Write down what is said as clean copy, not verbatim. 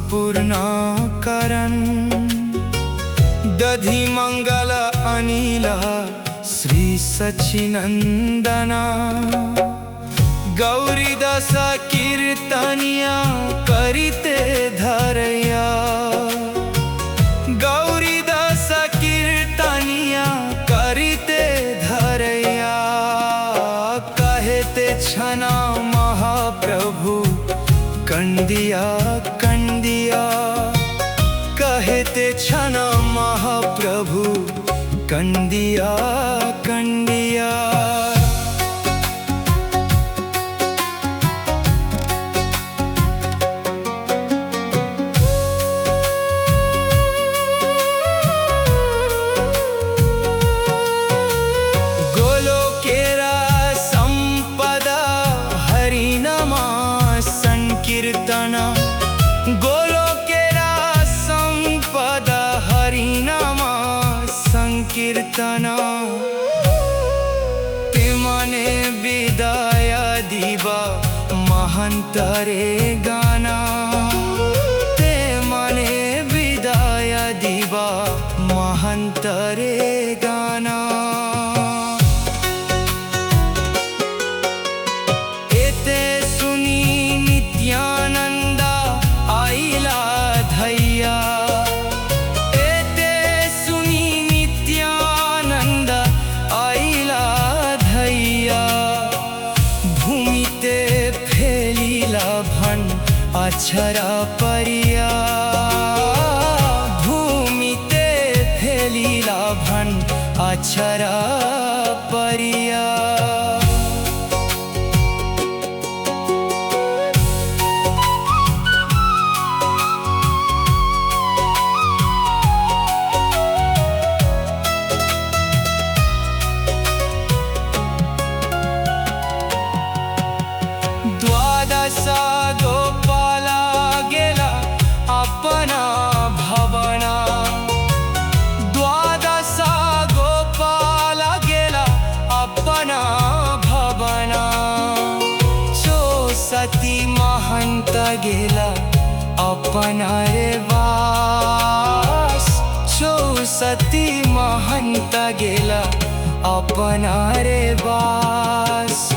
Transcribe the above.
संपूर्ण करन दधि मंगल अनिल श्री सच्चिनंदना गौरी दस कीर्तनिया करिते धरया गौरी दस कीर्तनिया करिते धरया कहते छना महाप्रभु कंदिया कंदिया कहते छना महाप्रभु कंदिया कंदिया गोलोकेरा संपदा हरिनामा संकीर्तना ते मने विदाया दिवा महंतरे गाना ते मने विदाया दिवा महंतरे गाना अक्षरा परिया भूमिते फैलीला भन अक्षरा परिया द्वादशा सती महंत गेला अपना रे वास सती महंत गेला अपना रे वास।